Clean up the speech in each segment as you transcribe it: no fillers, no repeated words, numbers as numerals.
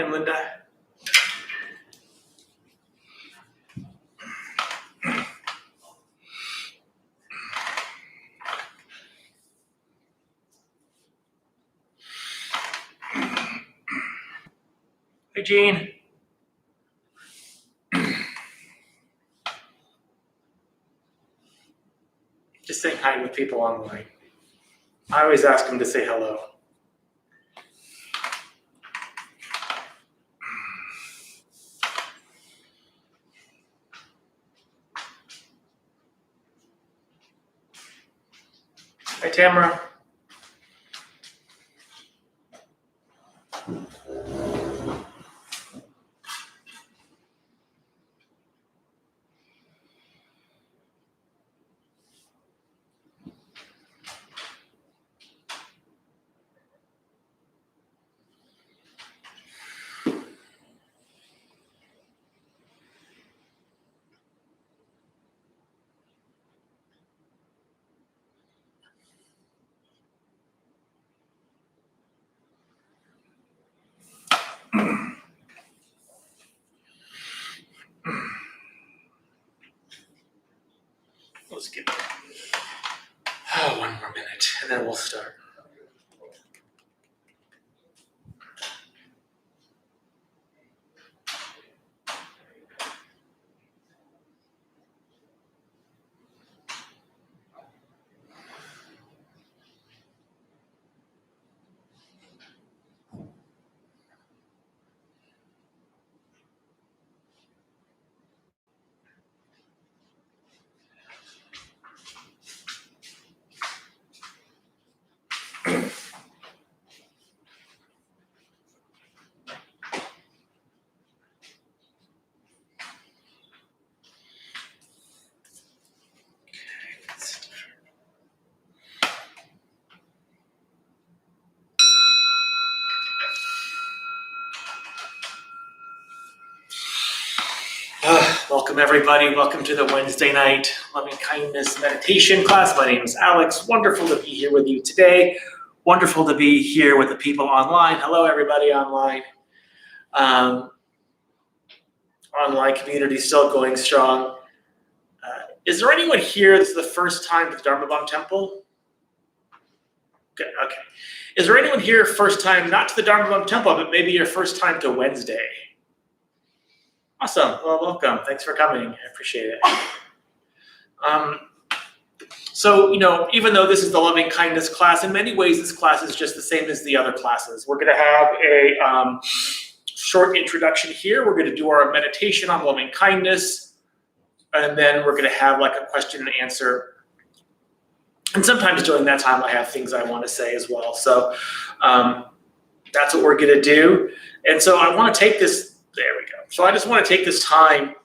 Morning, Linda. Hey, Jean. Just saying hi with people online. I always ask them to say hello. Hi, Tamara. Let's give it one more minute, and then we'll start. Welcome, everybody. Welcome to the Wednesday night Loving Kindness Meditation class. My name is Alex. Wonderful to be here with you today. Wonderful to be here with the people online. Hello, everybody online. Online community still going strong. Is there anyone here that's the first time to the Dharma Bum Temple? Okay. Is there anyone here first time, not to the Dharma Bum Temple, but maybe your first time to Wednesday? Awesome. Well, welcome. Thanks for coming. I appreciate it. So, even though this is the loving kindness class, in many ways, this class is just the same as the other classes. We're going to have a short introduction here. We're going to do our meditation on loving kindness, and then we're going to have like a question and answer. And sometimes during that time, I have things I want to say as well. So that's what we're going to do. And so I want to take this. There we go. So I just want to take this time,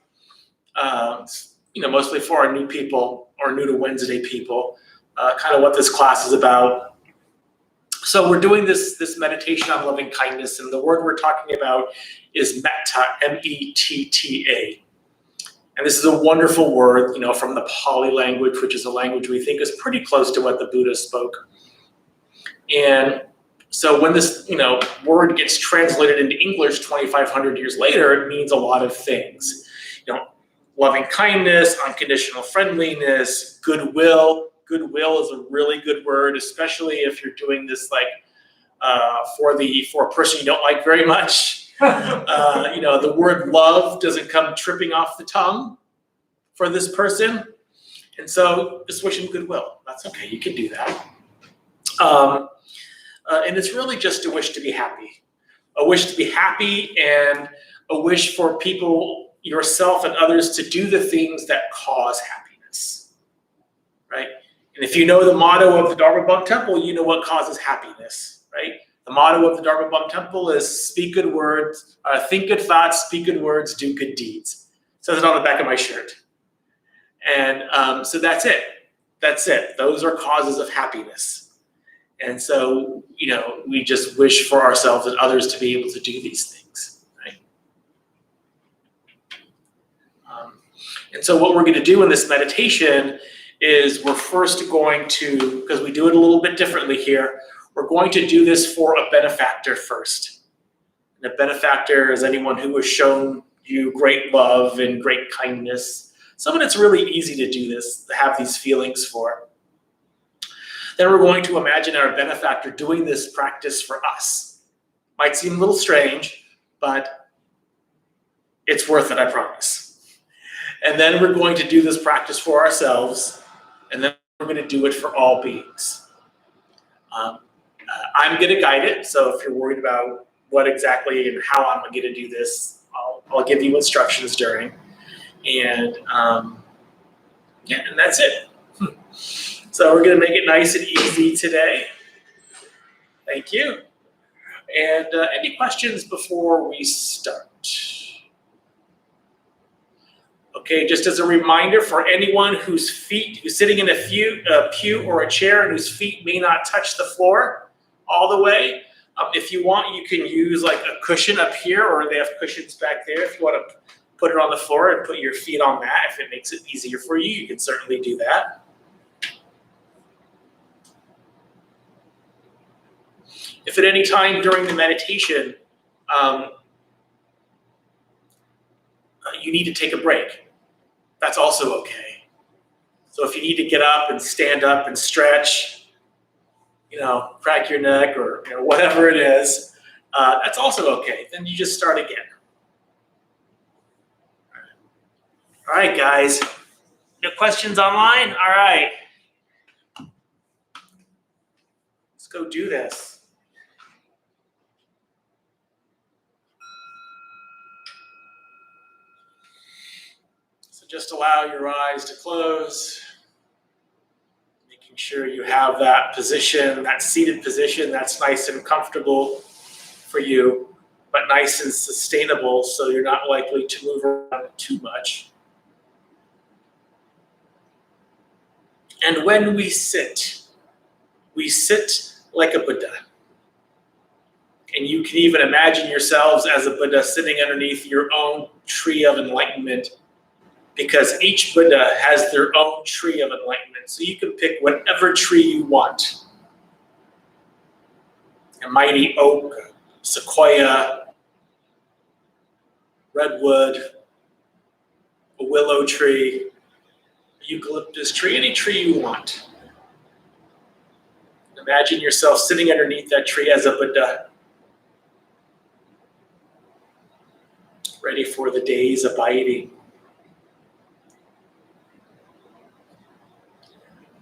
mostly for our new people or new to Wednesday people, kind of what this class is about. So we're doing this meditation on loving kindness, and the word we're talking about is metta, M-E-T-T-A. And this is a wonderful word, from the Pali language, which is a language we think is pretty close to what the Buddha spoke. And so when this, word gets translated into English 2,500 years later, it means a lot of things. Loving kindness, unconditional friendliness, goodwill. Goodwill is a really good word, especially if you're doing this for a person you don't like very much. The word love doesn't come tripping off the tongue for this person. And so just wish him goodwill. That's okay. You can do that. And it's really just a wish to be happy. A wish to be happy and a wish for people, yourself and others, to do the things that cause happiness, right? And if you know the motto of the Dharma Bum Temple, you know what causes happiness, right? The motto of the Dharma Bum Temple is speak good words, think good thoughts, speak good words, do good deeds. It says it on the back of my shirt. And so that's it. That's it. Those are causes of happiness. And so, we just wish for ourselves and others to be able to do these things, right? And so what we're going to do in this meditation is we're first going to, because we do it a little bit differently here, we're going to do this for a benefactor first. And a benefactor is anyone who has shown you great love and great kindness. Someone it's really easy to do this, to have these feelings for. Then we're going to imagine our benefactor doing this practice for us. Might seem a little strange, but it's worth it, I promise. And then we're going to do this practice for ourselves, and then we're going to do it for all beings. I'm going to guide it, so if you're worried about what exactly and how I'm going to do this, I'll give you instructions during. And yeah, and that's it. So we're going to make it nice and easy today. Thank you. And any questions before we start? Okay, just as a reminder for anyone who's sitting in a pew or a chair and whose feet may not touch the floor all the way, if you want, you can use like a cushion up here, or they have cushions back there. If you want to put it on the floor and put your feet on that, if it makes it easier for you, you can certainly do that. If at any time during the meditation you need to take a break, that's also okay. So if you need to get up and stand up and stretch, crack your neck or whatever it is, that's also okay. Then you just start again. All right, guys. No questions online? All right. Let's go do this. So just allow your eyes to close, making sure you have that position, that seated position that's nice and comfortable for you, but nice and sustainable so you're not likely to move around too much. And when we sit like a Buddha. And you can even imagine yourselves as a Buddha sitting underneath your own tree of enlightenment, because each Buddha has their own tree of enlightenment. So you can pick whatever tree you want. A mighty oak, sequoia, redwood, a willow tree, a eucalyptus tree, any tree you want. Imagine yourself sitting underneath that tree as a Buddha, ready for the day's abiding.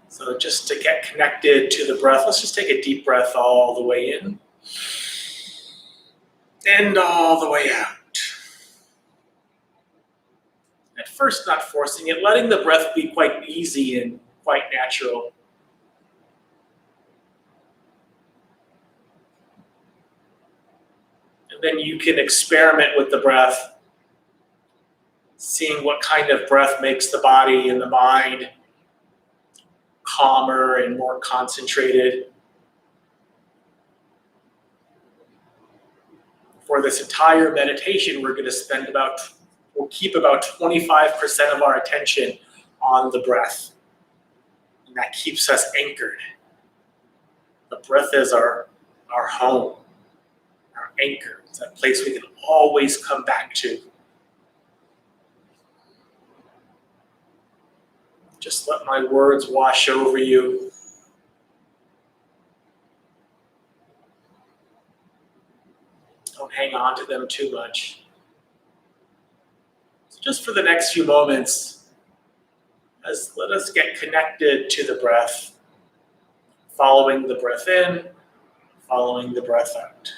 So just to get connected to the breath, let's just take a deep breath all the way in and all the way out. At first, not forcing it, letting the breath be quite easy and quite natural. And then you can experiment with the breath, seeing what kind of breath makes the body and the mind calmer and more concentrated. For this entire meditation, we'll keep about 25% of our attention on the breath. And that keeps us anchored. The breath is our home, our anchor. It's that place we can always come back to. Just let my words wash over you. Don't hang on to them too much. So just for the next few moments, let us get connected to the breath, following the breath in, following the breath out.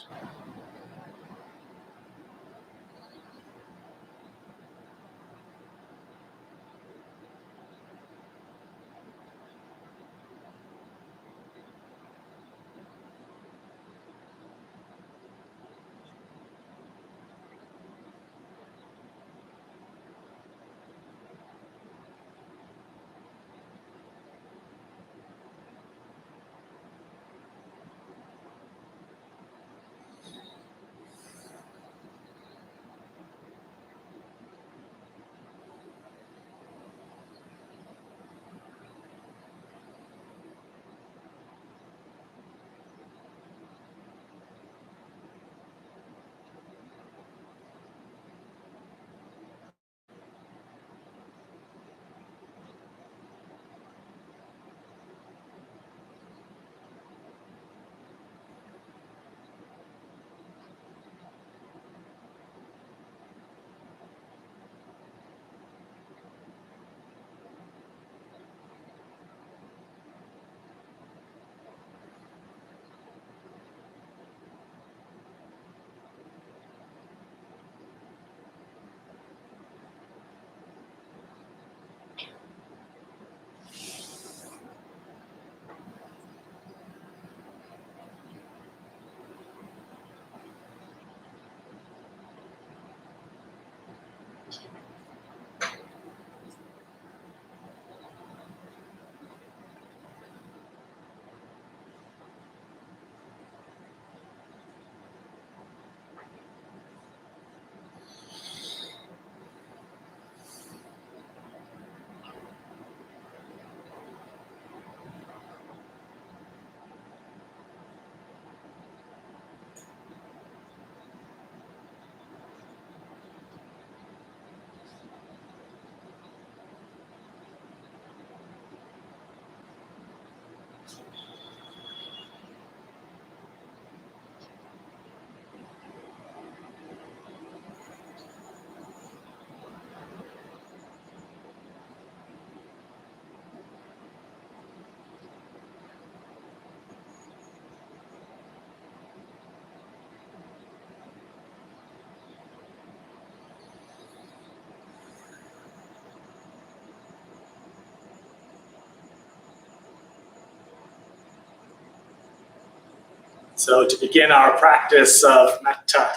So to begin our practice of metta,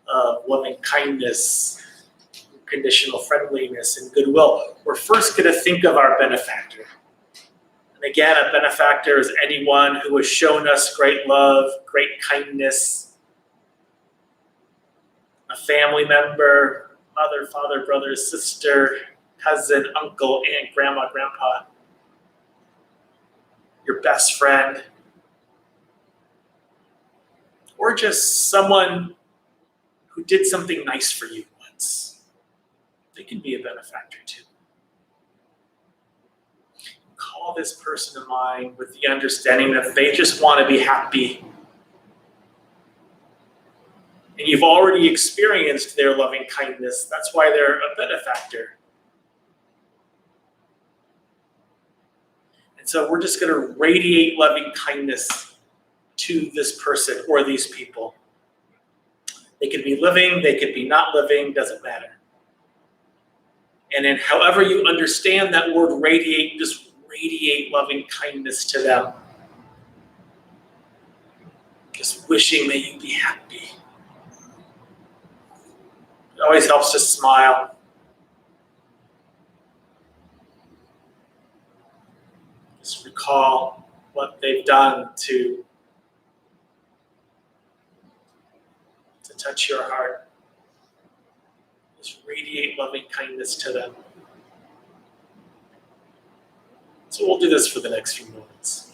of loving kindness, conditional friendliness, and goodwill, we're first going to think of our benefactor. And again, a benefactor is anyone who has shown us great love, great kindness, a family member, mother, father, brother, sister, cousin, uncle, aunt, grandma, grandpa, your best friend, or just someone who did something nice for you once. They can be a benefactor too. Call this person to mind with the understanding that they just want to be happy. And you've already experienced their loving kindness. That's why they're a benefactor. And so we're just going to radiate loving kindness to this person or these people. They could be living, they could be not living, doesn't matter. And then however you understand that word radiate, just radiate loving kindness to them. Just wishing that you be happy. It always helps to smile. Just recall what they've done to touch your heart. Just radiate loving kindness to them. So we'll do this for the next few moments.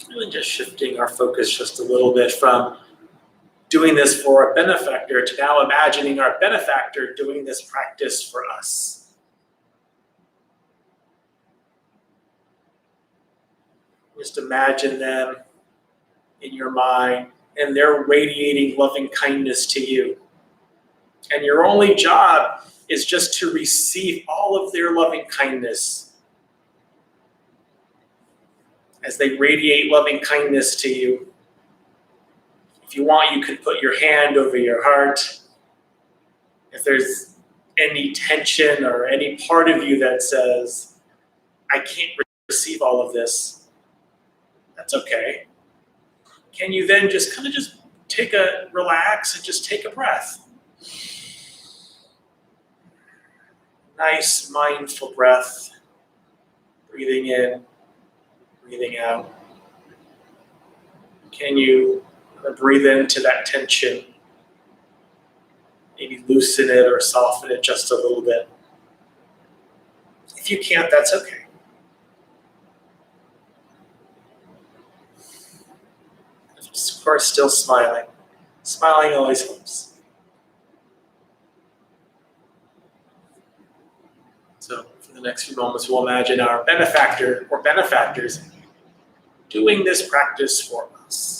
Really just shifting our focus just a little bit from doing this for a benefactor to now imagining our benefactor doing this practice for us. Just imagine them in your mind and they're radiating loving kindness to you. And your only job is just to receive all of their loving kindness. As they radiate loving kindness to you. If you want, you can put your hand over your heart. If there's any tension or any part of you that says, I can't receive all of this, that's okay. Can you then just kind of just relax and just take a breath? Nice, mindful breath. Breathing in, breathing out. Can you breathe into that tension? Maybe loosen it or soften it just a little bit. If you can't, that's okay. Of course, still smiling. Smiling always helps. So for the next few moments, we'll imagine our benefactor or benefactors doing this practice for us.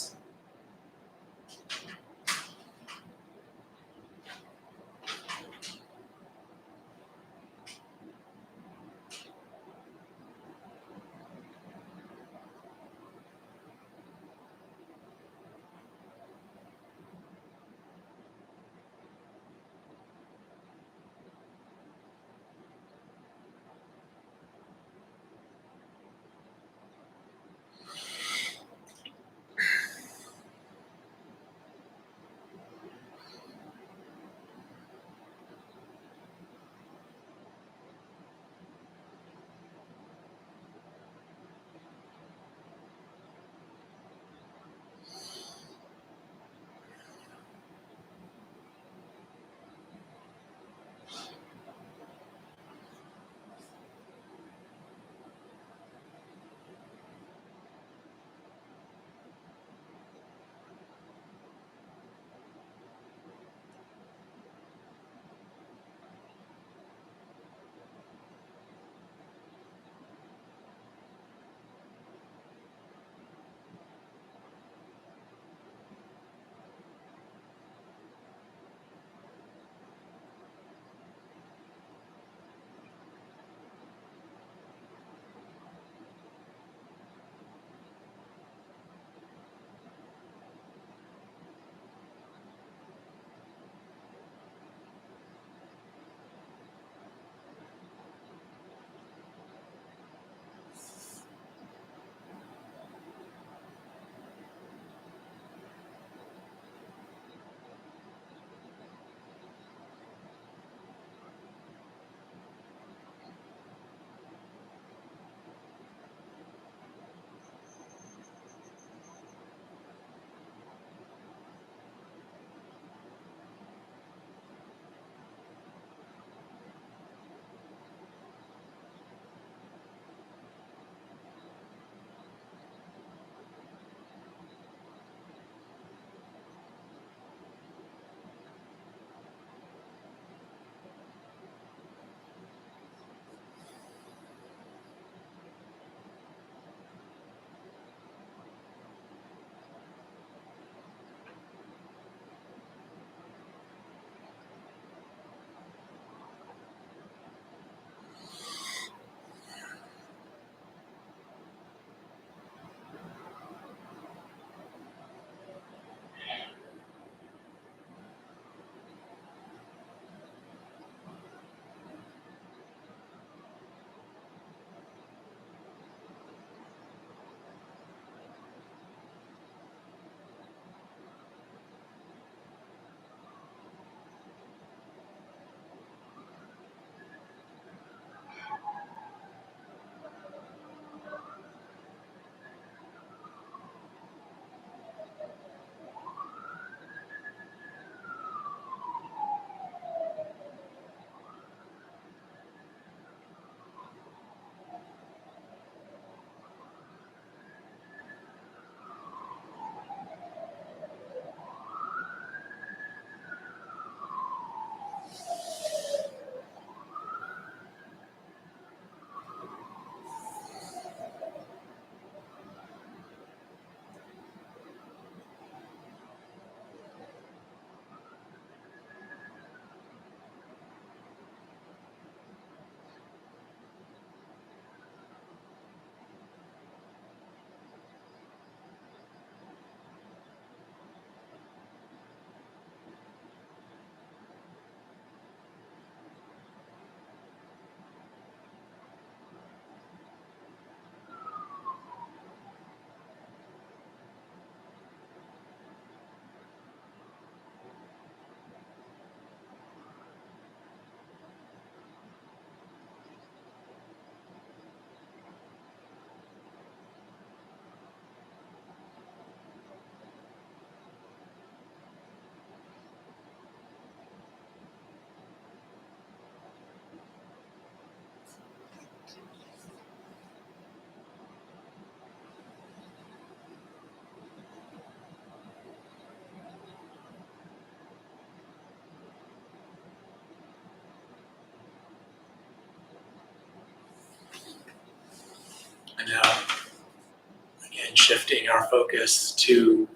shifting our focus to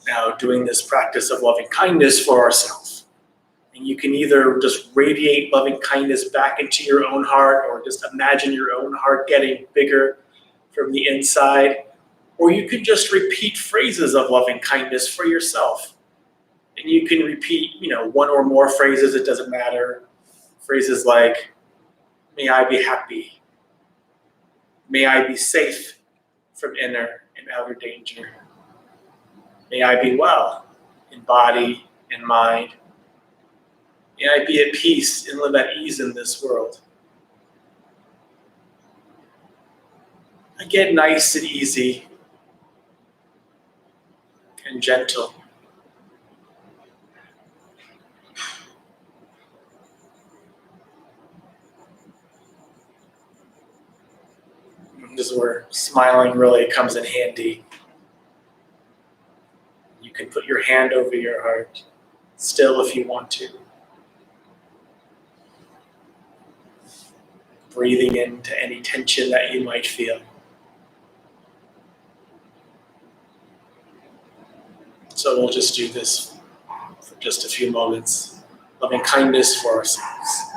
now doing this practice of loving kindness for ourselves. And you can either just radiate loving kindness back into your own heart, or just imagine your own heart getting bigger from the inside, or you could just repeat phrases of loving kindness for yourself. And you can repeat, one or more phrases, it doesn't matter. Phrases like, may I be happy. May I be safe from inner and outer danger. May I be well in body and mind. May I be at peace and live at ease in this world. Again, nice and easy and gentle. This is where smiling really comes in handy. You can put your hand over your heart, still if you want to. Breathing into any tension that you might feel. So we'll just do this for just a few moments. Loving kindness for ourselves.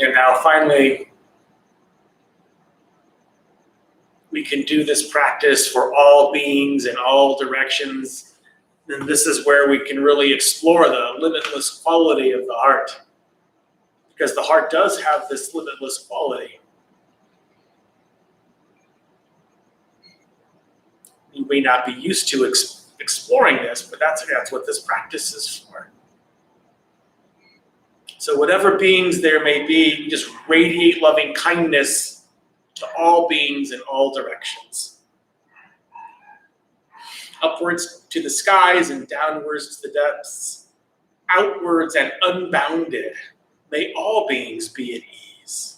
And now finally, we can do this practice for all beings in all directions, then this is where we can really explore the limitless quality of the heart. Because the heart does have this limitless quality. You may not be used to exploring this, but that's what this practice is for. So whatever beings there may be, you just radiate loving kindness to all beings in all directions. Upwards to the skies and downwards to the depths, outwards and unbounded, may all beings be at ease.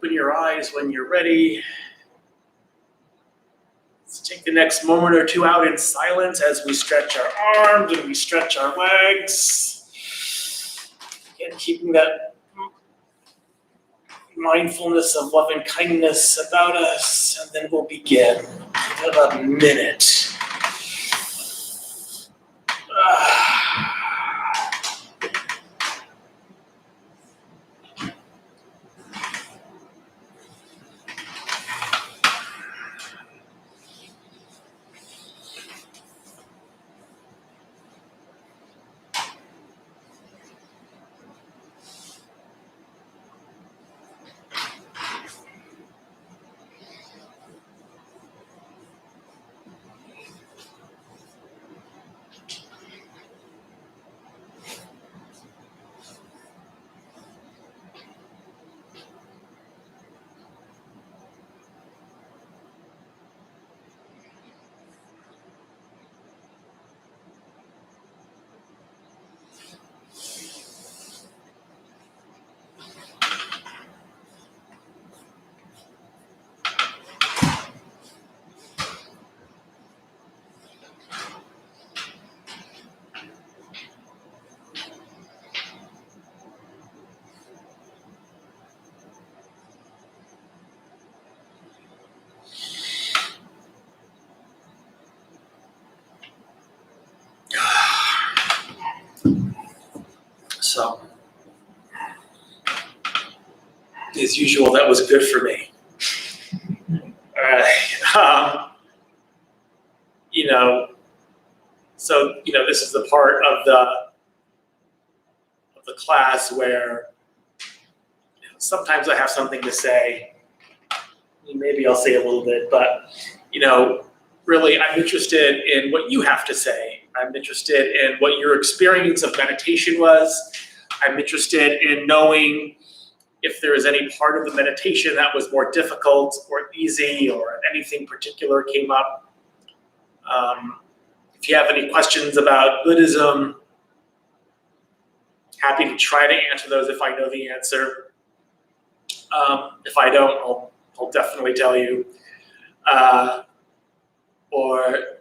Open your eyes when you're ready. Let's take the next moment or two out in silence as we stretch our arms and we stretch our legs. Again, keeping that mindfulness of love and kindness about us, and then we'll begin. Give it about a minute. So, as usual, that was good for me. All right. This is the part of the class where sometimes I have something to say. Maybe I'll say a little bit, but really, I'm interested in what you have to say. I'm interested in what your experience of meditation was. I'm interested in knowing if there is any part of the meditation that was more difficult or easy or anything particular came up. If you have any questions about Buddhism, happy to try to answer those if I know the answer. If I don't, I'll definitely tell you. Or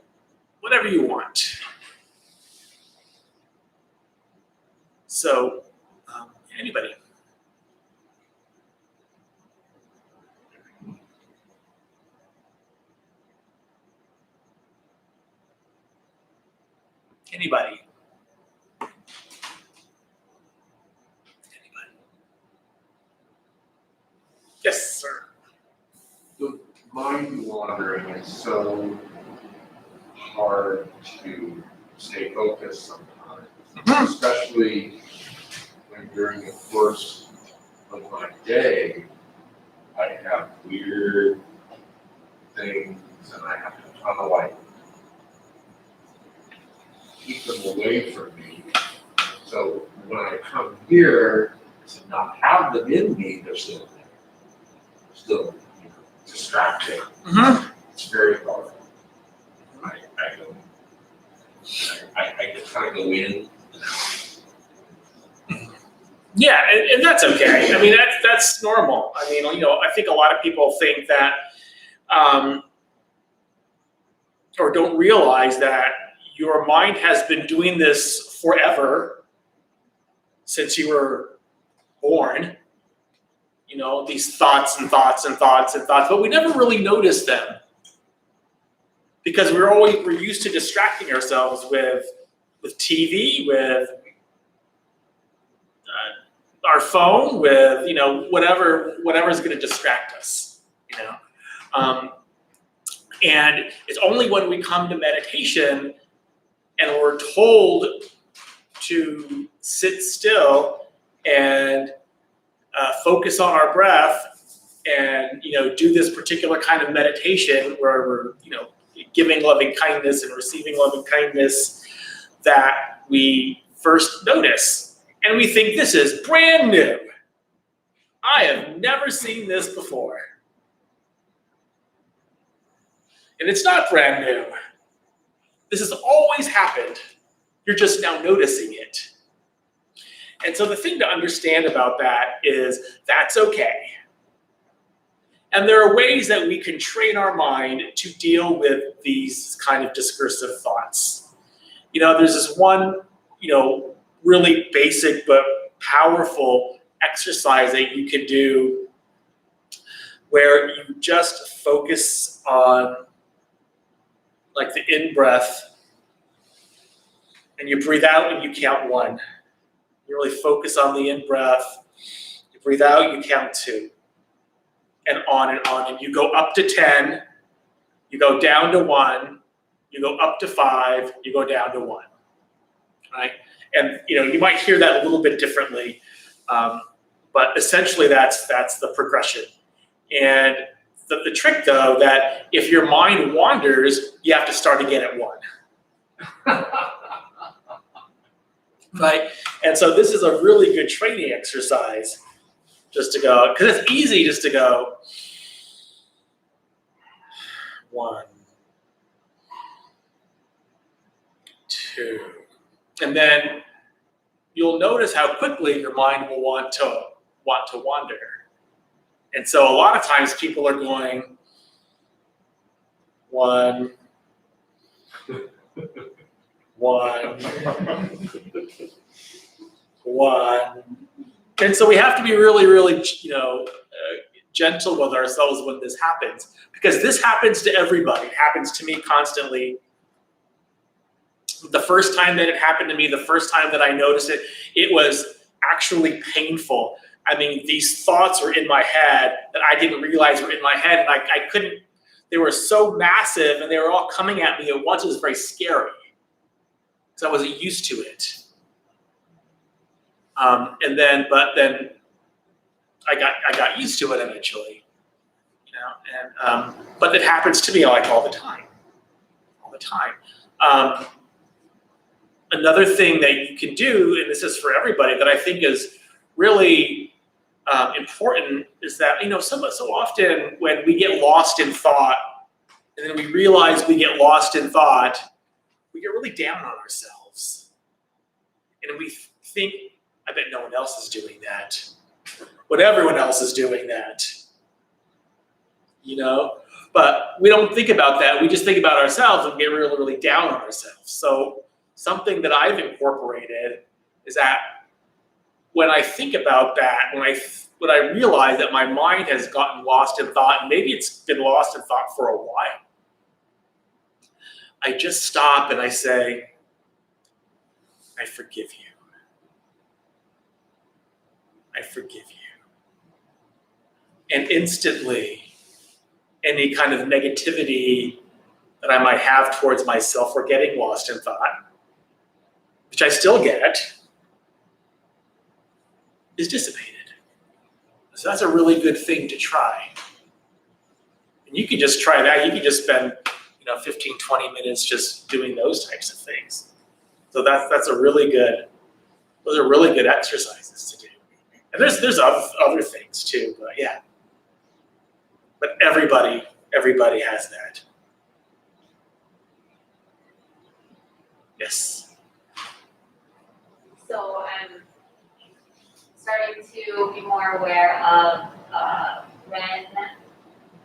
whatever you want. So, anybody? Anybody? Yes, sir. The mind wandering is so hard to stay focused sometimes, especially when during the course of my day, I have weird things and I have to kind of like keep them away from me. So when I come here to not have them in me, they're still there. Still distracting. Mm-hmm. It's very hard. I just kind of go in. Yeah, and that's okay. I mean, that's normal. I mean, I think a lot of people think that, or don't realize that your mind has been doing this forever, since you were born. These thoughts and thoughts and thoughts and thoughts, but we never really noticed them because we're used to distracting ourselves with TV, with our phone, with whatever's going to distract us. And it's only when we come to meditation and we're told to sit still and focus on our breath and do this particular kind of meditation where we're giving loving kindness and receiving loving kindness, that we first notice and we think this is brand new. I have never seen this before. And it's not brand new. This has always happened. You're just now noticing it. And so the thing to understand about that is that's okay. And there are ways that we can train our mind to deal with these kind of discursive thoughts. There's this one, really basic but powerful exercise that you can do where you just focus on like the in-breath, and you breathe out and you count 1. You really focus on the in-breath. You breathe out, you count 2. And on and on. And you go up to 10, you go down to 1, you go up to 5, you go down to 1. Right? And you might hear that a little bit differently, but essentially that's the progression. And the trick, though, that if your mind wanders, you have to start again at 1. Right? And so this is a really good training exercise, just to go, because it's easy just to go 1, 2, and then you'll notice how quickly your mind will want to wander. And so a lot of times people are going 1, 1, 1. And so we have to be really, really, gentle with ourselves when this happens, because this happens to everybody. It happens to me constantly. The first time that it happened to me, the first time that I noticed it, it was actually painful. I mean, these thoughts were in my head that I didn't realize were in my head, and I couldn't, they were so massive and they were all coming at me at once. It was very scary because I wasn't used to it. But then I got used to it eventually, but it happens to me like all the time. Another thing that you can do, and this is for everybody, that I think is really important, is that so often when we get lost in thought, and then we realize we get lost in thought, we get really down on ourselves, and we think, I bet no one else is doing that. But everyone else is doing that. But we don't think about that. We just think about ourselves and get really, really down on ourselves. So something that I've incorporated is that when I think about that, when I realize that my mind has gotten lost in thought, and maybe it's been lost in thought for a while, I just stop and I say, I forgive you. I forgive you. And instantly, any kind of negativity that I might have towards myself for getting lost in thought, which I still get, is dissipated. So that's a really good thing to try. And you can just try that. You can just spend 15, 20 minutes just doing those types of things. So those are really good exercises to do. And there's other things too, but yeah. But everybody has that. Yes. So I'm starting to be more aware of when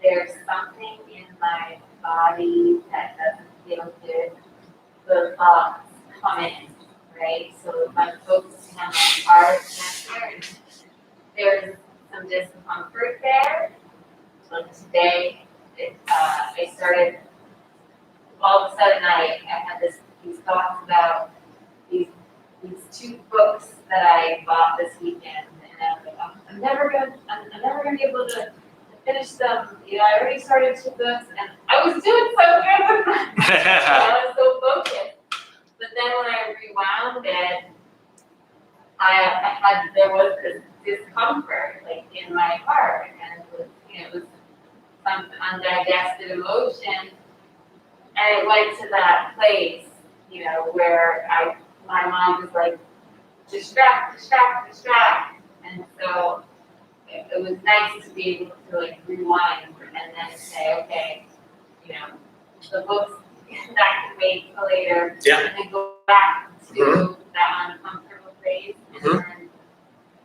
there's something in my body that doesn't feel good, the thoughts come in, right? So if I'm focusing on my heart center, and there's some discomfort there. So today, I started, all of a sudden I had these thoughts about these 2 books that I bought this weekend, and I was like, oh, I'm never gonna be able to finish them. I already started 2 books, and I was doing so good with them. I was so focused. But then when I rewound it, there was this discomfort, like in my heart, and it was some undigested emotion, and it went to that place, where my mind was like, distract, and so it was nice to be able to like rewind and then say, okay, the books that can wait till later, Yeah. and then go back to that uncomfortable place, and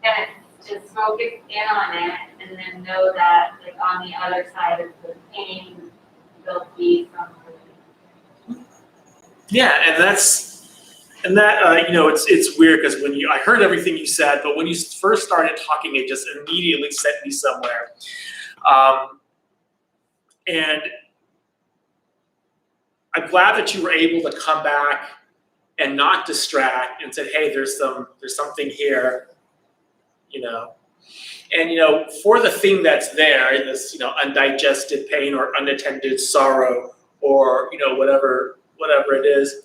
then it's just focus in on it and then know that like on the other side of the pain, there'll be some relief. Yeah, and that you know, it's weird because I heard everything you said, but when you first started talking, it just immediately sent me somewhere. And I'm glad that you were able to come back and not distract and said, hey, there's something here, you know. And you know, for the thing that's there, this, you know, undigested pain or unattended sorrow or, you know, whatever it is,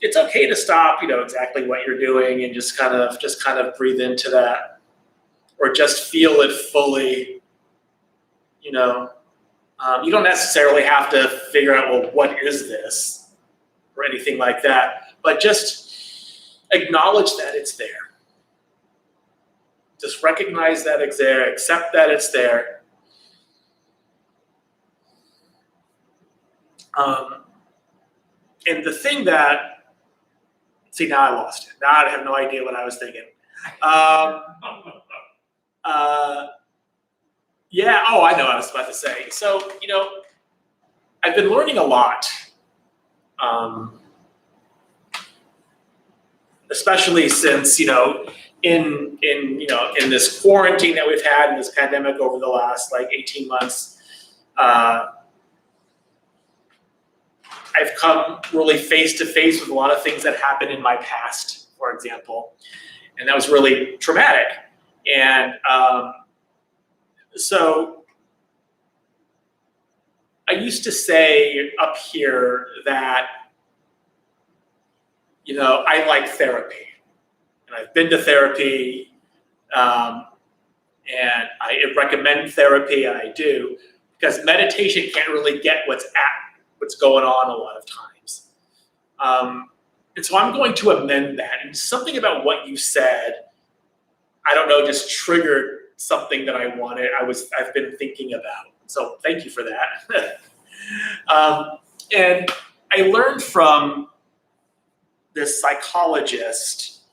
it's okay to stop, you know, exactly what you're doing and just kind of breathe into that, or just feel it fully, you know. You don't necessarily have to figure out, well, what is this or anything like that, but just acknowledge that it's there. Just recognize that it's there, accept that it's there. And the thing that, see, now I lost it. Now I have no idea what I was thinking. Yeah, oh, I know what I was about to say. So, you know, I've been learning a lot, especially since, you know, in this quarantine that we've had in this pandemic over the last like 18 months, I've come really face to face with a lot of things that happened in my past, for example, and that was really traumatic. And so I used to say up here that, you know, I like therapy, and I've been to therapy, and I recommend therapy, and I do, because meditation can't really get what's going on a lot of times. And so I'm going to amend that. And something about what you said, I don't know, just triggered something that I wanted. I've been thinking about. So thank you for that. And I learned from this psychologist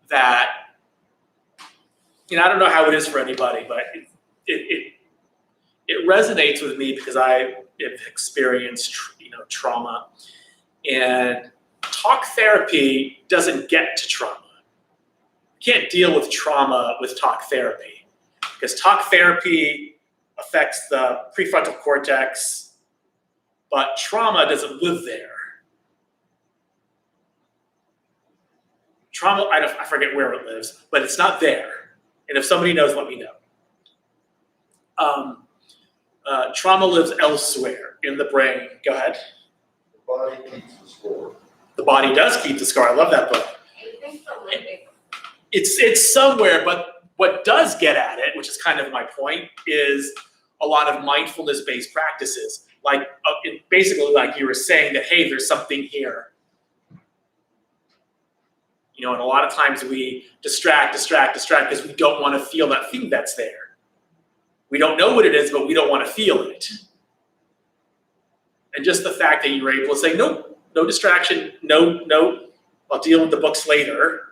that, you know, I don't know how it is for anybody, but it resonates with me because I have experienced, you know, trauma, and talk therapy doesn't get to trauma. You can't deal with trauma with talk therapy, because talk therapy affects the prefrontal cortex, but trauma doesn't live there. Trauma, I forget where it lives, but it's not there. And if somebody knows, let me know. Trauma lives elsewhere in the brain. Go ahead. The body keeps the score. The body does keep the score. I love that book. It's somewhere, but what does get at it, which is kind of my point, is a lot of mindfulness-based practices. Like basically, like you were saying, that hey, there's something here. You know, and a lot of times we distract because we don't want to feel that thing that's there. We don't know what it is, but we don't want to feel it. And just the fact that you're able to say, nope, no distraction, no, I'll deal with the books later.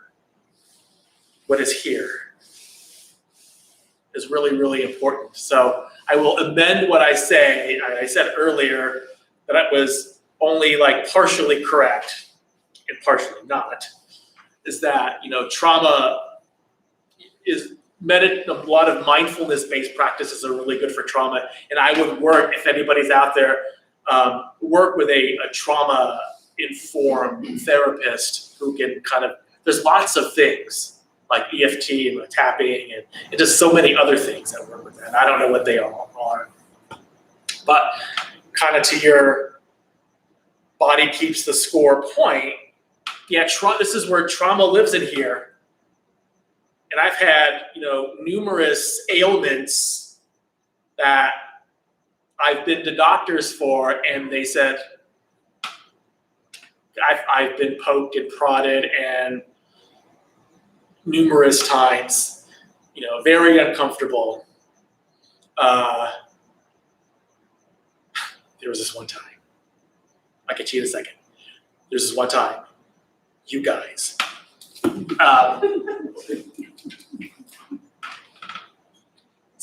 What is here is really, really important. So I will amend what I say. I said earlier that it was only like partially correct and partially not. Is that, you know, trauma is a lot of mindfulness-based practices are really good for trauma. And I would work, if anybody's out there, work with a trauma-informed therapist who can kind of, there's lots of things like EFT and tapping and just so many other things that work with that. I don't know what they all are. But kind of to your body keeps the score point, yeah, this is where trauma lives in here. And I've had, you know, numerous ailments that I've been to doctors for, and they said, I've been poked and prodded and numerous times, you know, very uncomfortable. There was this one time, I'll get to you in a second. There's this one time, you guys,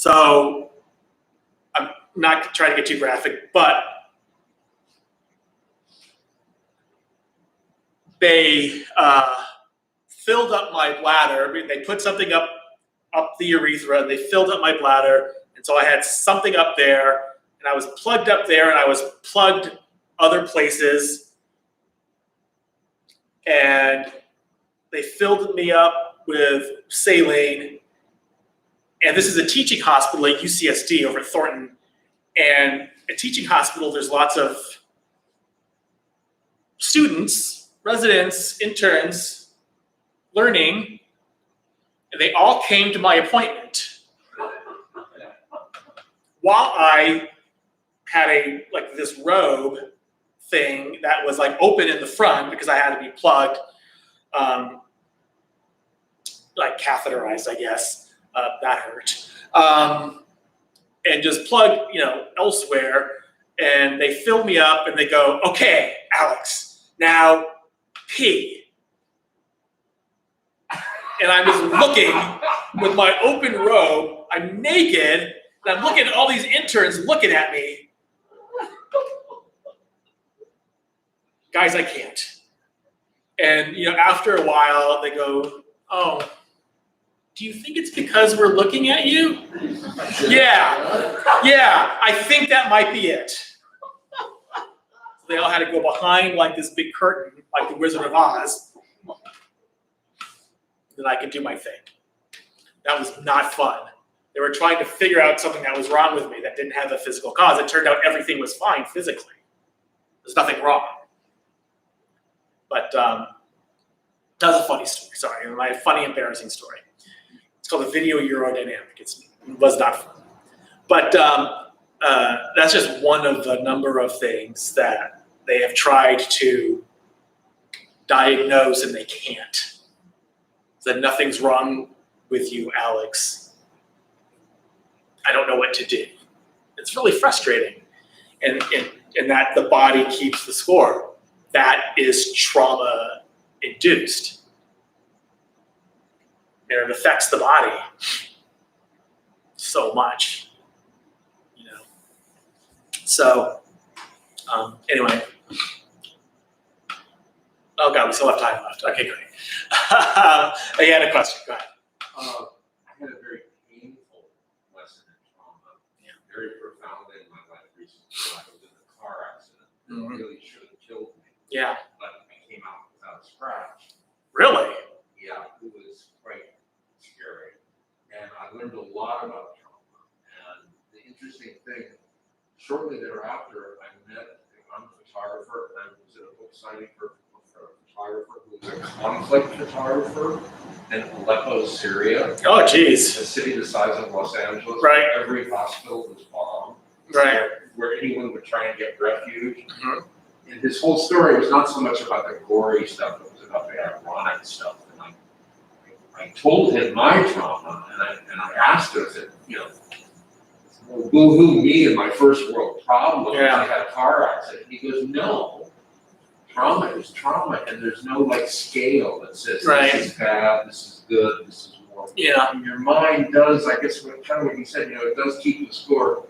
So I'm not trying to get too graphic, but they filled up my bladder. I mean, they put something up the urethra, and they filled up my bladder, and so I had something up there, and I was plugged up there, and I was plugged other places, and they filled me up with saline. And this is a teaching hospital at UCSD over at Thornton. And a teaching hospital, there's lots of students, residents, interns learning, and they all came to my appointment while I had this robe thing that was like open in the front because I had to be plugged, like catheterized, I guess. That hurt. And just plug, elsewhere. And they fill me up and they go, okay, Alex, now pee. And I'm just looking with my open robe. I'm naked, and I'm looking at all these interns looking at me. Guys, I can't. And after a while, they go, oh, do you think it's because we're looking at you? Yeah, I think that might be it. So they all had to go behind like this big curtain, like the Wizard of Oz. Then I could do my thing. That was not fun. They were trying to figure out something that was wrong with me that didn't have a physical cause. It turned out everything was fine physically. There's nothing wrong. But that was a funny story. Sorry, my funny, embarrassing story. It's called a video urodynamic. It was not fun. But that's just one of a number of things that they have tried to diagnose and they can't. So nothing's wrong with you, Alex. I don't know what to do. It's really frustrating. And that the body keeps the score. That is trauma induced. And it affects the body so much, So, anyway. Oh God, we still have time left. Okay, great. You had a question, go ahead. I had a very painful lesson in trauma, very profound in my life recently. I was in a car accident that really should have killed me. Yeah. But I came out without a scratch. Really? Yeah, it was quite scary. And I learned a lot about trauma. And the interesting thing, shortly thereafter, I met a photographer, and I was at a book signing for a photographer who was a conflict photographer in Aleppo, Syria. Oh, geez. A city the size of Los Angeles. Right. Every hospital was bombed. Right. Where anyone would try and get refuge. Mm-hmm. And his whole story was not so much about the gory stuff, it was about the ironic stuff. And I told him my trauma, and I asked him, I said, boo-hoo me and my first world problem. Yeah. I had a car accident. He goes, no, trauma is trauma, and there's no scale that says this is bad, this is good, this is more. Yeah. And your mind does, I guess, kind of what you said, it does keep the score.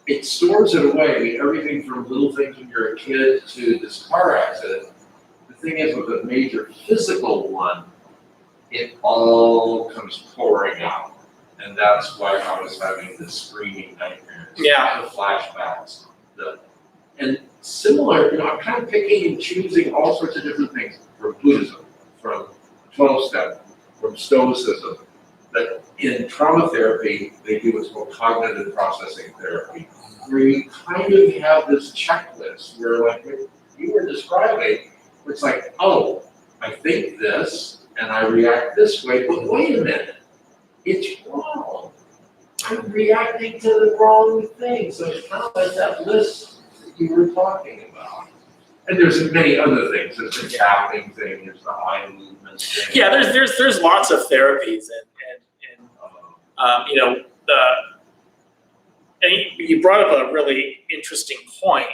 It stores it away, everything from little things when you're a kid to this car accident. The thing is, with a major physical one, it all comes pouring out. And that's why I was having the screaming nightmares. Yeah. The flashbacks. And similar, I'm kind of picking and choosing all sorts of different things from Buddhism, from 12-step, from Stoicism. That in trauma therapy, they do what's called cognitive processing therapy, where you kind of have this checklist where, like you were describing, where it's like, oh, I think this, and I react this way, but wait a minute. It's wrong. I'm reacting to the wrong thing. So it's kind of like that list that you were talking about. And there's many other things. There's the tapping thing. There's the eye movement thing. Yeah, there's lots of therapies, and you brought up a really interesting point.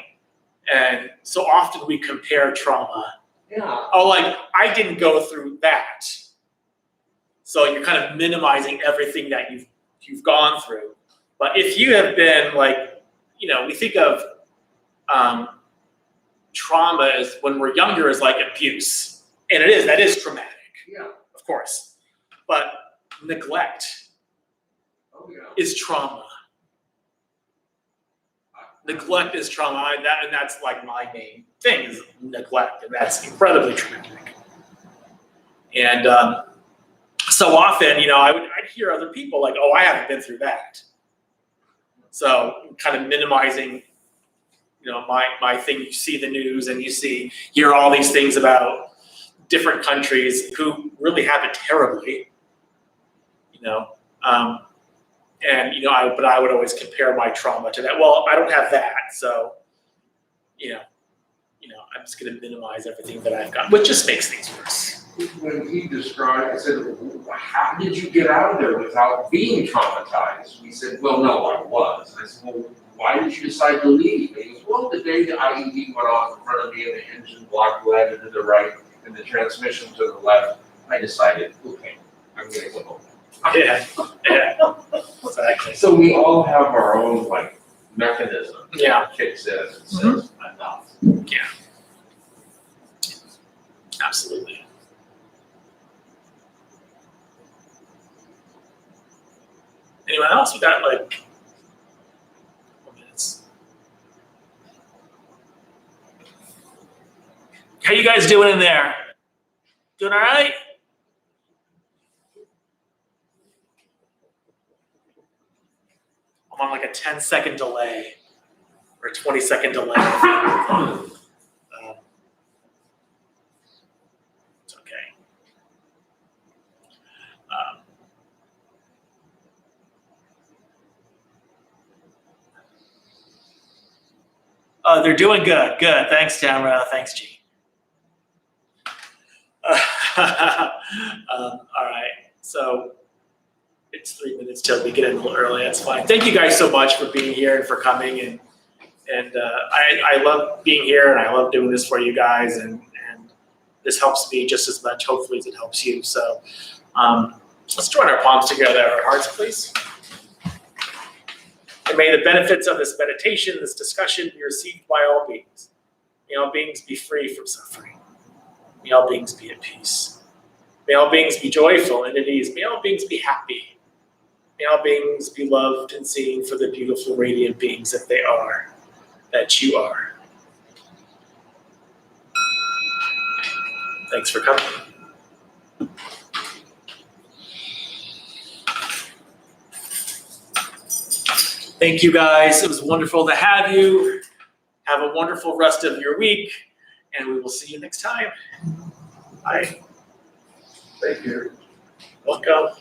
And so often we compare trauma. Yeah. Oh, I didn't go through that. So you're kind of minimizing everything that you've gone through. But if you have been like, we think of trauma as when we're younger as like abuse, and that is traumatic, Yeah. of course. But neglect Oh, yeah. is trauma. Neglect is trauma, and that's like my main thing is neglect, and that's incredibly traumatic. And so often, I'd hear other people like, "Oh, I haven't been through that." So kind of minimizing, my thing. You see the news and you hear all these things about different countries who really have it terribly, but I would always compare my trauma to that. Well, I don't have that, so, I'm just going to minimize everything that I've got, which just makes things worse. When he described, I said, well, how did you get out of there without being traumatized? He said, well, no, I was. And I said, well, why did you decide to leave? And he goes, well, the day the IED went off in front of me and the engine block landed to the right and the transmission to the left, I decided, okay, I'm going to go home. Yeah, exactly. So we all have our own mechanism that kicks in and says enough. Yeah, absolutely. Anyone else? We got 4 minutes. How you guys doing in there? Doing all right? I'm on like a 10-second delay or a 20-second delay. It's okay. They're doing good. Good. Thanks, Tamara. Thanks, Gene. All right. So it's 3 minutes till we get in a little early. That's fine. Thank you guys so much for being here and for coming. And I love being here and I love doing this for you guys. And this helps me just as much, hopefully, as it helps you. So let's join our palms together, our hearts, please. And may the benefits of this meditation, this discussion be received by all beings. May all beings be free from suffering. May all beings be at peace. May all beings be joyful and at ease. May all beings be happy. May all beings be loved and seen for the beautiful, radiant beings that they are, that you are. Thanks for coming. Thank you, guys. It was wonderful to have you. Have a wonderful rest of your week, and we will see you next time. Bye. Thank you. Welcome.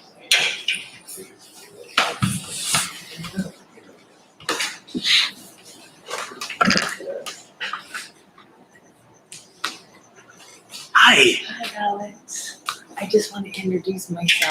Hi. Hi, Alex. I just want to introduce myself.